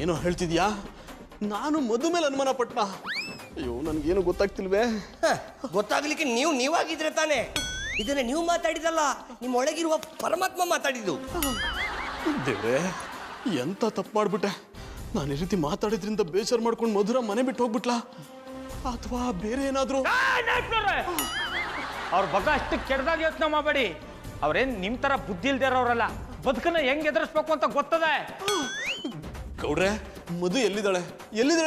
ಏನೋ ಹೇಳ್ತಿದ್ಯಾ? ನಾನು ಮಧು ಮೇಲೆ ಅನುಮಾನ ಪಟ್ಟ? ಅಯ್ಯೋ, ನನ್ಗೇನು ಗೊತ್ತಾಗ್ತಿಲ್ವೇ. ಗೊತ್ತಾಗ್ಲಿಕ್ಕೆ ನೀವಾಗಿದ್ರೆ ತಾನೇ. ಇದನ್ನ ನೀವು ಮಾತಾಡಿದಲ್ಲ, ನಿಮ್ಮ ಒಳಗಿರುವ ಪರಮಾತ್ಮ ಮಾತಾಡಿದ್ದು. ದೇವ್ರೆ, ಎಂತ ತಪ್ಪು ಮಾಡ್ಬಿಟ್ಟೆ. ನಾನು ಈ ರೀತಿ ಮಾತಾಡಿದ್ರಿಂದ ಬೇಜಾರು ಮಾಡ್ಕೊಂಡು ಮಧುರ ಮನೆ ಬಿಟ್ಟು ಹೋಗ್ಬಿಟ್ಲಾ, ಅಥವಾ ಬೇರೆ ಏನಾದ್ರು? ಅವ್ರ ಬಗ್ಗೆ ಅಷ್ಟು ಕೆಟ್ಟದಾಗಿ ಯೋಚನೆ ಮಾಡಬೇಡಿ. ಅವ್ರೇನ್ ನಿಮ್ ತರ ಬುದ್ಧಿ ಇಲ್ದೇ ಇರೋರಲ್ಲ, ಬದುಕನ್ನ ಹೆಂಗ್ ಎದುರಿಸ್ಬೇಕು ಅಂತ ಗೊತ್ತದೆ. ಗೌಡ್ರೆ, ಮಧು ಎಲ್ಲಿದ್ದಾಳೆ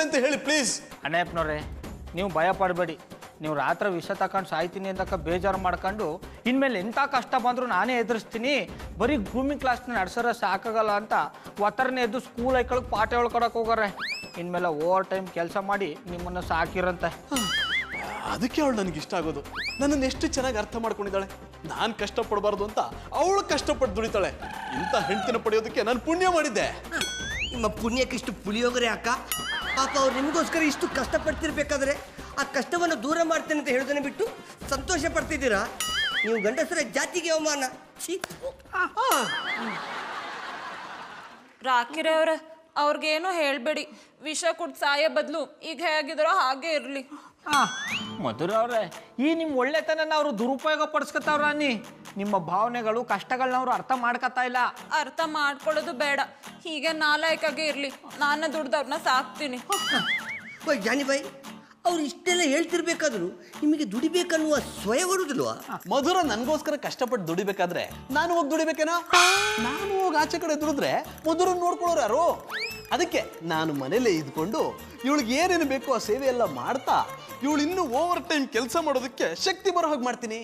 ಅಂತ ಹೇಳಿ ಪ್ಲೀಸ್. ಅಣ್ಣಪ್ಪನವ್ರೆ, ನೀವು ಭಯ ಪಡಬೇಡಿ. ನೀವು ರಾತ್ರಿ ವಿಷ ತಗೊಂಡು ಸಾಯ್ತೀನಿ ಅಂತಕ್ಕ ಬೇಜಾರು ಮಾಡ್ಕೊಂಡು ಇನ್ಮೇಲೆ ಎಂಥ ಕಷ್ಟ ಬಂದರೂ ನಾನೇ ಎದುರಿಸ್ತೀನಿ, ಬರೀ ಗ್ರೂಮಿಂಗ್ ಕ್ಲಾಸ್ನ ನಡ್ಸೋರ ಸಾಕಾಗಲ್ಲ ಅಂತ ಒತ್ತರನೇ ಎದ್ದು ಸ್ಕೂಲ್ ಐಕಳಿಗೆ ಪಾಠ ಹೇಳ್ಕೊಡಕ್ಕೆ ಹೋಗಾರೆ. ಇನ್ಮೇಲೆ ಓವರ್ ಟೈಮ್ ಕೆಲಸ ಮಾಡಿ ನಿಮ್ಮನ್ನು ಸಾಕಿರಂತೆ. ಅದಕ್ಕೆ ಅವಳು ನನಗೆ ಇಷ್ಟ ಆಗೋದು. ನನ್ನನ್ನು ಎಷ್ಟು ಚೆನ್ನಾಗಿ ಅರ್ಥ ಮಾಡ್ಕೊಂಡಿದ್ದಾಳೆ. ನಾನು ಕಷ್ಟಪಡಬಾರ್ದು ಅಂತ ಅವಳು ಕಷ್ಟಪಟ್ಟು ದುಡಿತಾಳೆ. ಇಂಥ ಹೆಂಡತಿನ ಪಡೆಯೋದಕ್ಕೆ ನಾನು ಪುಣ್ಯ ಮಾಡಿದ್ದೆ. ನಿಮ್ಮ ಪುಣ್ಯಕ್ಕಿಷ್ಟು ಪುಳಿಯೋಗರೆ ಅಕ್ಕ. ಪಾಪ ಅವ್ರು ನಿಮಗೋಸ್ಕರ ಇಷ್ಟು ಕಷ್ಟಪಡ್ತಿರ್ಬೇಕಾದ್ರೆ ಆ ಕಷ್ಟವನ್ನು ದೂರ ಮಾಡ್ತೇನೆ ಅಂತ ಹೇಳೋದನ್ನ ಬಿಟ್ಟು ಸಂತೋಷ ಪಡ್ತಿದ್ದೀರಾ? ನೀವು ಗಂಡಸರ ಜಾತಿಗೆ ಅವಮಾನ. ಛೀ. ರಾಕಿರೆ ಅವ್ರೆ, ಅವ್ರಿಗೇನು ಹೇಳ್ಬೇಡಿ. ವಿಷ ಕುಡ್ದು ಸಾಯೋ ಬದಲು ಈಗ ಹೇಗಿದಾರೋ ಹಾಗೆ ಇರಲಿ. ಮಧುರವ್ರೆ, ಈ ನಿಮ್ಮ ಒಳ್ಳೆತನ ಅವರು ದುರುಪಯೋಗ ಪಡಿಸ್ಕೊತಾವ್ರ. ನಿಮ್ಮ ಭಾವನೆಗಳು ಕಷ್ಟಗಳನ್ನ ಅವರು ಅರ್ಥ ಮಾಡ್ಕೊತಾ ಇಲ್ಲ. ಅರ್ಥ ಮಾಡ್ಕೊಳ್ಳೋದು ಬೇಡ, ಹೀಗೆ ನಾಲಾಯಕಾಗೆ ಇರಲಿ. ನಾನು ದುಡ್ದವ್ರನ್ನ ಸಾಕ್ತೀನಿ. ಜಾನಿಬಾಯಿ, ಅವ್ರು ಇಷ್ಟೆಲ್ಲ ಹೇಳ್ತಿರ್ಬೇಕಾದ್ರು ನಿಮಗೆ ದುಡಿಬೇಕನ್ನುವ ಸ್ವಯ ಬರುದಿಲ್ವಾ? ಮಧುರ ನನಗೋಸ್ಕರ ಕಷ್ಟಪಟ್ಟು ದುಡಿಬೇಕಾದ್ರೆ ನಾನು ಹೋಗಿ ದುಡಿಬೇಕೇನೋ? ನಾನು ಹೋಗಿ ಆಚೆ ಕಡೆ ದುಡಿದ್ರೆ ಮಧುರ ನೋಡ್ಕೊಳ್ಳೋರು ಯಾರು? ಅದಕ್ಕೆ ನಾನು ಮನೇಲೇ ಇದ್ಕೊಂಡು ಇವಳಿಗೆ ಏನೇನು ಬೇಕೋ ಆ ಸೇವೆ ಎಲ್ಲ ಮಾಡ್ತಾ ಇವಳು ಇನ್ನೂ ಓವರ್ ಟೈಮ್ ಕೆಲಸ ಮಾಡೋದಕ್ಕೆ ಶಕ್ತಿ ಬರೋ ಹಾಗೆ ಮಾಡ್ತೀನಿ.